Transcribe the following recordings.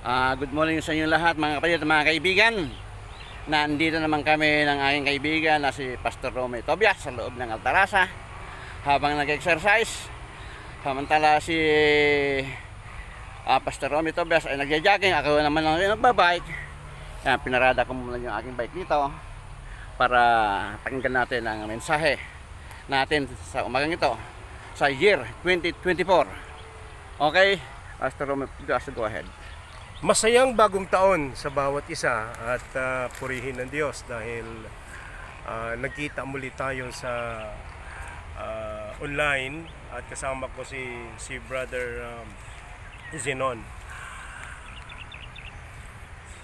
Good morning sa inyo lahat mga kapatid at mga kaibigan. Nandito naman kami ng aking kaibigan na si Pastor Romeo Tobias sa loob ng Altarasa habang nag-exercise. Samantala si Pastor Romeo Tobias ay nagja-jogging. Ako naman ang nagbabike. Kaya pinarada ko muna yung aking bike dito para pakinggan natin ang mensahe natin sa umagang ito sa year 2024. Okay, Pastor Romeo Tobias, go ahead. Masayang bagong taon sa bawat isa at purihin ng Diyos dahil nagkita muli tayo sa online at kasama ko si Brother Zenon.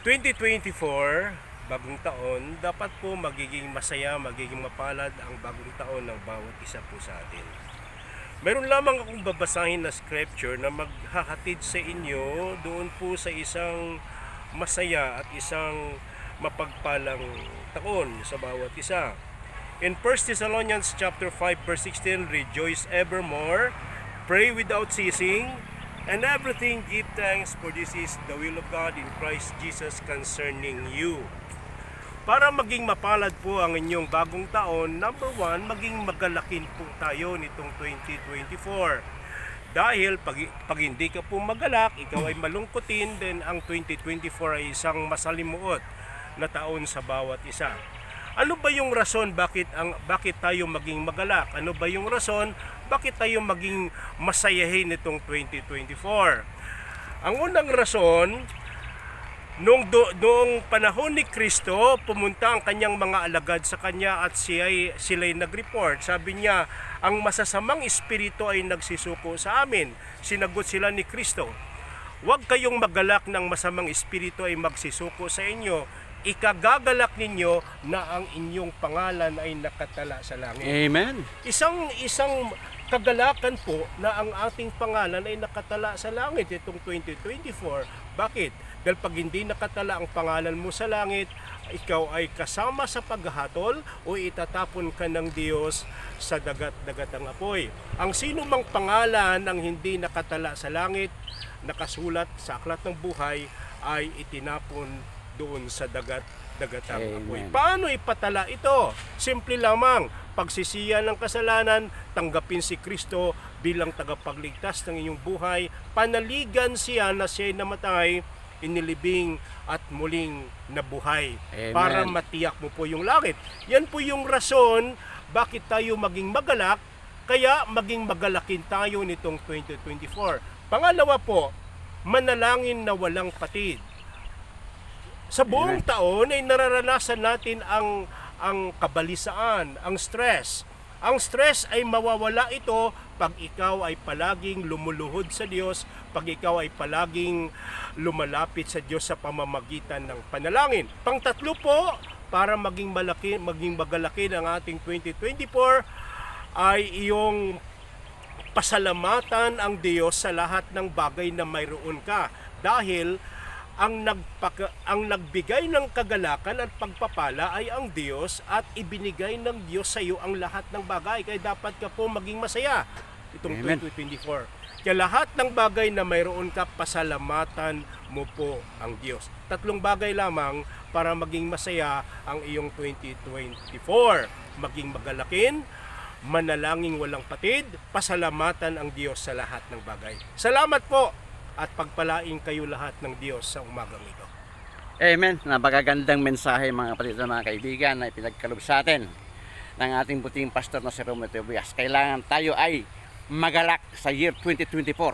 2024, bagong taon, dapat po magiging masaya, magiging mapalad ang bagong taon ng bawat isa po sa atin. Meron lamang akong babasahin na scripture na maghahatid sa inyo doon po sa isang masaya at isang mapagpalang taon sa bawat isa. In 1 Thessalonians chapter 5 verse 16, rejoice evermore, pray without ceasing, and everything give thanks, for this is the will of God in Christ Jesus concerning you. Para maging mapalad po ang inyong bagong taon, number 1, maging magalakin po tayo nitong 2024. Dahil pag hindi ka po magalak, ikaw ay malungkutin, then ang 2024 ay isang masalimuot na taon sa bawat isa. Ano ba yung rason bakit tayo maging magalak? Ano ba yung rason bakit tayo maging masayahin nitong 2024? Ang unang rason, Noong panahon ni Kristo, pumunta ang kanyang mga alagad sa kanya at sila'y nag-report. Sabi niya, ang masasamang espiritu ay nagsisuko sa amin. Sinagot sila ni Kristo, huwag kayong magalak ng masamang espiritu ay magsisuko sa inyo. Ikagagalak ninyo na ang inyong pangalan ay nakatala sa langit. Amen. Isang kagalakan po na ang ating pangalan ay nakatala sa langit itong 2024. Bakit? Dahil pag hindi nakatala ang pangalan mo sa langit, ikaw ay kasama sa paghahatol o itatapon ka ng Diyos sa dagat-dagatang apoy. Ang sino mang pangalan ang hindi nakatala sa langit, nakasulat sa aklat ng buhay, ay itinapon doon sa dagat-dagatang apoy. Paano ipatala ito? Simple lamang, pagsisiya ng kasalanan, tanggapin si Kristo bilang tagapagligtas ng inyong buhay, panaligan siya na siya'y namatay, inilibing at muling nabuhay. Amen. Para matiyak mo po yung langit. Yan po yung rason bakit tayo maging magalak, kaya maging magalakin tayo nitong 2024. Pangalawa po, manalangin na walang patid. Sa buong taon ay nararanasan natin ang kabalisaan, ang stress. Ang stress ay mawawala ito pag ikaw ay palaging lumuluhod sa Diyos, pag ikaw ay palaging lumalapit sa Diyos sa pamamagitan ng panalangin. Pangtatlo po, para maging magalakin ang ating 2024, ay iyong pasalamatan ang Diyos sa lahat ng bagay na mayroon ka. Dahil ang nagbigay ng kagalakan at pagpapala ay ang Diyos at ibinigay ng Diyos sa iyo ang lahat ng bagay. Kaya dapat ka po maging masaya itong 2024. Kaya lahat ng bagay na mayroon ka, pasalamatan mo po ang Diyos. Tatlong bagay lamang para maging masaya ang iyong 2024. Maging magalakin, manalangin walang patid, pasalamatan ang Diyos sa lahat ng bagay. Salamat po! At pagpalain kayo lahat ng Diyos sa umagang ito. Amen. Napakagandang mensahe mga kapatid at mga kaibigan na ipinagkaloob sa atin ng ating puting pastor na si Romeo Tobias. Kailangan tayo ay magalak sa year 2024.